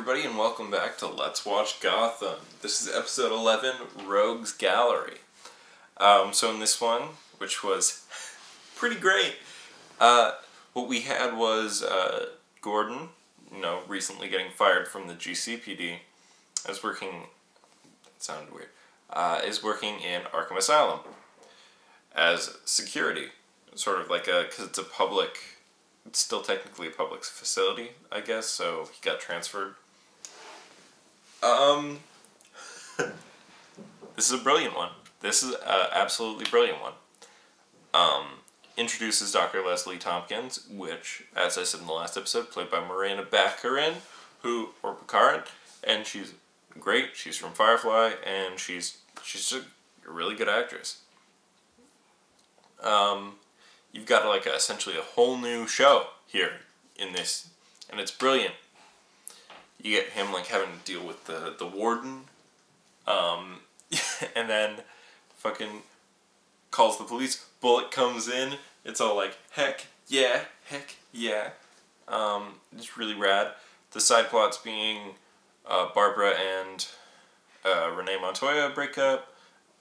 everybody, and welcome back to Let's Watch Gotham. This is episode 11, Rogue's Gallery. So in this one, which was pretty great, what we had was Gordon, recently getting fired from the GCPD, is working in Arkham Asylum as security, sort of like because it's still technically a public facility, I guess, so he got transferred. This is a brilliant one. This is an absolutely brilliant one. Introduces Dr. Leslie Tompkins, which, as I said in the last episode, played by Miranda Baccarin, and she's great. She's from Firefly, and she's just a really good actress. You've got essentially a whole new show here in this, and it's brilliant. You get him having to deal with the warden, and then fucking calls the police. Bullet comes in. It's all like heck yeah. It's really rad. The side plots being Barbara and Renee Montoya break up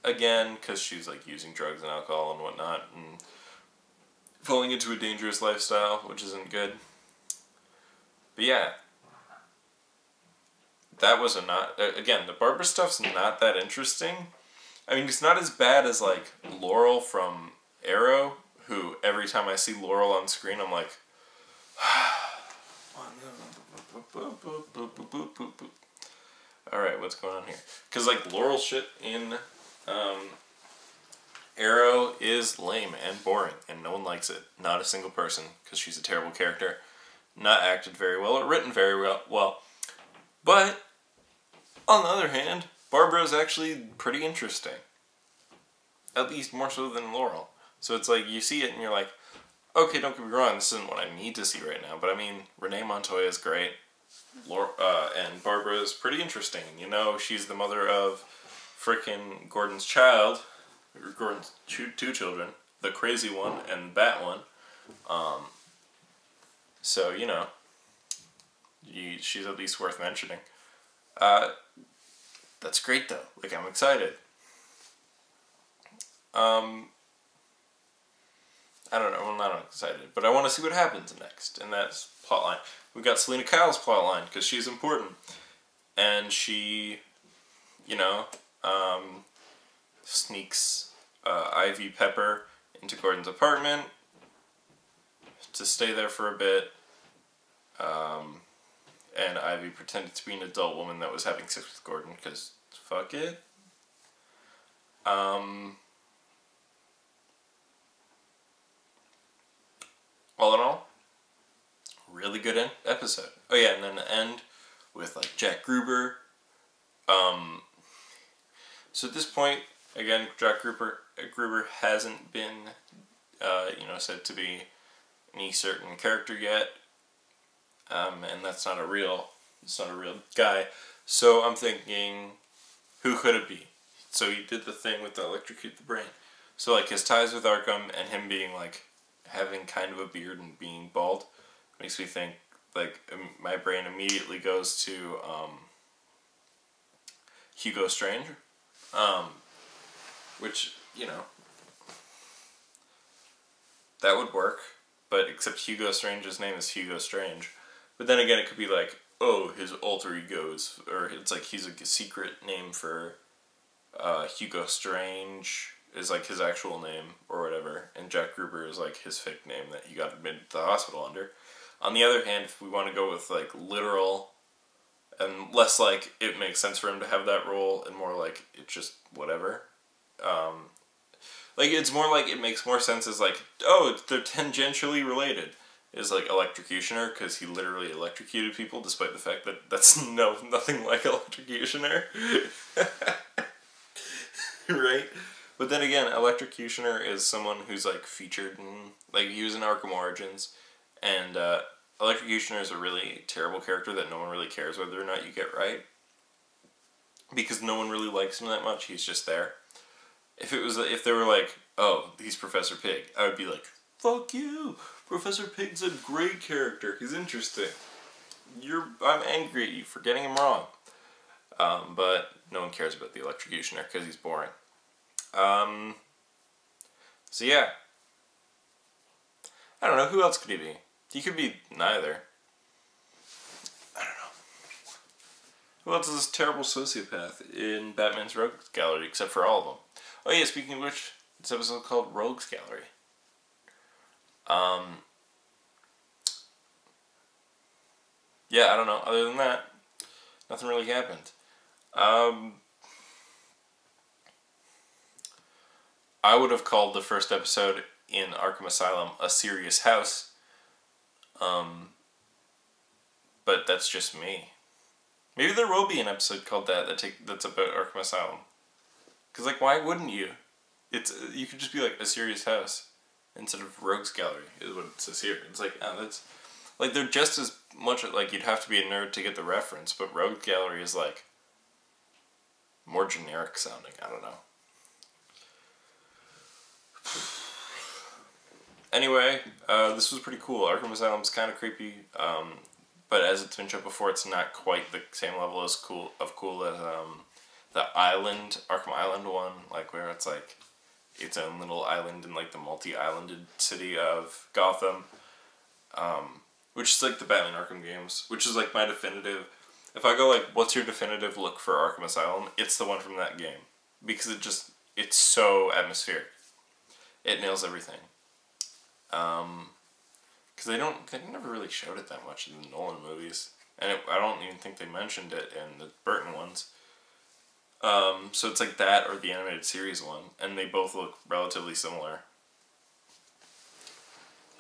again because she's using drugs and alcohol and whatnot, and falling into a dangerous lifestyle, which isn't good. But yeah, that was again, the Barbara stuff's not that interesting. I mean, it's not as bad as Laurel from Arrow, who every time I see Laurel on screen, I'm like, alright, what's going on here? Because Laurel shit in Arrow is lame and boring, and no one likes it. Not a single person, because she's a terrible character. Not acted very well, or written very well. But, on the other hand, Barbara is actually pretty interesting. At least more so than Laurel. So it's you see it and you're like, okay, don't get me wrong, this isn't what I need to see right now. But I mean, Renee Montoya is great. And Barbara is pretty interesting. She's the mother of frickin' Gordon's child. Or Gordon's two children, the crazy one and the bat one. So, she's at least worth mentioning. That's great though. I'm excited. I don't know, I'm not excited, but I want to see what happens next, and that's plotline. We've got Selena Kyle's plotline, because she's important. And she, sneaks Ivy Pepper into Gordon's apartment to stay there for a bit, and Ivy pretended to be an adult woman that was having sex with Gordon, because fuck it. All in all, really good episode. Oh yeah, and then the end with Jack Gruber. So at this point, again, Jack Gruber hasn't been, said to be any certain character yet, and that's not a real guy. So I'm thinking, who could it be? So he did the thing with the electrocute the brain. So his ties with Arkham and him being having kind of a beard and being bald makes me think my brain immediately goes to Hugo Strange, which that would work, but except Hugo Strange's name is Hugo Strange. But then again, it could be his alter egos, or it's he's a secret name for Hugo Strange is his actual name or whatever, and Jack Gruber is his fake name that he got admitted to the hospital under. On the other hand, if we want to go with literal and less it makes sense for him to have that role, and more it's just whatever. It's more it makes more sense as they're tangentially related. Is Electrocutioner, because he literally electrocuted people, despite the fact that that's nothing like Electrocutioner. Right? But then again, Electrocutioner is someone who's featured in he was in Arkham Origins, and Electrocutioner is a really terrible character that no one really cares whether or not you get right, because no one really likes him that much. He's just there. If they were oh, he's Professor Pig, I would be fuck you, Professor Pig's a great character, he's interesting. I'm angry at you for getting him wrong. But no one cares about the electrocutioner because he's boring. So yeah. I don't know, who else could he be? He could be neither. I don't know. Who else is this terrible sociopath in Batman's Rogues Gallery, except for all of them? Oh yeah, speaking of which, this episode is called Rogues Gallery. Yeah, I don't know. Other than that, nothing really happened. I would have called the first episode in Arkham Asylum a serious house. But that's just me. Maybe there will be an episode called that's about Arkham Asylum. Because, like, why wouldn't you? You could just be like a serious house instead of Rogues Gallery is what it says here. It's like, oh, that's like they're just as much like you'd have to be a nerd to get the reference, but Rogues Gallery is like more generic sounding. I don't know. Anyway, this was pretty cool. Arkham Asylum's kind of creepy, but as it's been shown before, it's not quite the same level as cool as the Arkham Island one, like where it's like its own little island in like the multi-islanded city of Gotham, which is like the Batman Arkham games, which is like my definitive. If I go like, what's your definitive look for Arkham Asylum? It's the one from that game because it's so atmospheric. It nails everything. Because they never really showed it that much in the Nolan movies, and I don't even think they mentioned it in the Burton ones. So it's like that or the animated series one, and they both look relatively similar.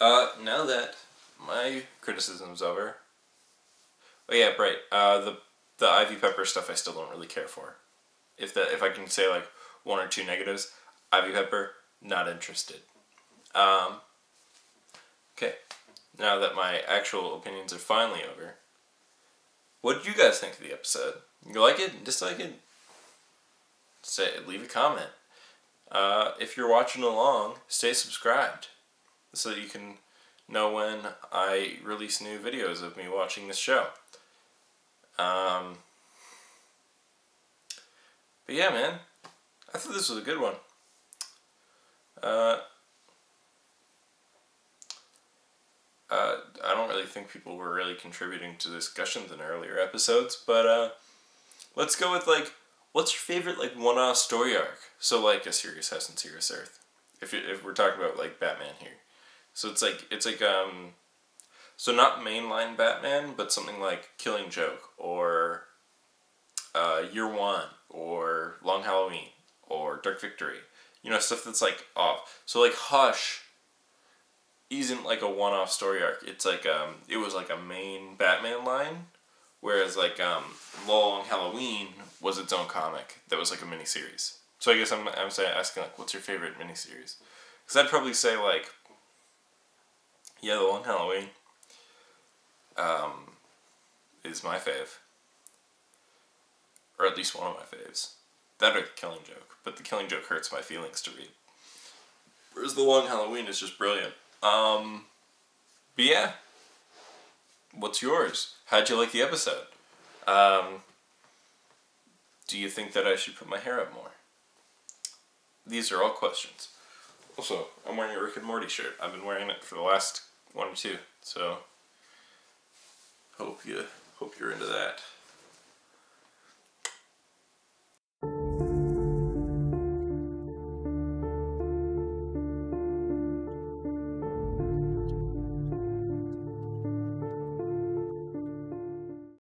Now that my criticism's over, oh yeah, right. The Ivy Pepper stuff I still don't really care for. If I can say like one or two negatives, Ivy Pepper, not interested. Okay, now that my actual opinions are finally over, what did you guys think of the episode? You like it? Dislike it? Leave a comment. If you're watching along, stay subscribed so that you can know when I release new videos of me watching this show. But yeah, man, I thought this was a good one. I don't really think people were really contributing to discussions in earlier episodes, but let's go with like, what's your favorite like one-off story arc? So like a Serious House and Serious Earth, if we're talking about like Batman here. So it's like so not mainline Batman, but something like Killing Joke or Year One or Long Halloween or Dark Victory. You know, stuff that's like off. So like Hush isn't like a one-off story arc. It's like it was like a main Batman line, whereas like Long Halloween was its own comic that was like a miniseries. So I guess I'm asking like, what's your favorite miniseries? Because I'd probably say like, yeah, the Long Halloween is my fave, or at least one of my faves. That or the Killing Joke, but the Killing Joke hurts my feelings to read. Whereas the Long Halloween is just brilliant. But yeah, what's yours? How'd you like the episode? Do you think that I should put my hair up more? These are all questions. Also, I'm wearing a Rick and Morty shirt. I've been wearing it for the last one or two, so hope you're into that.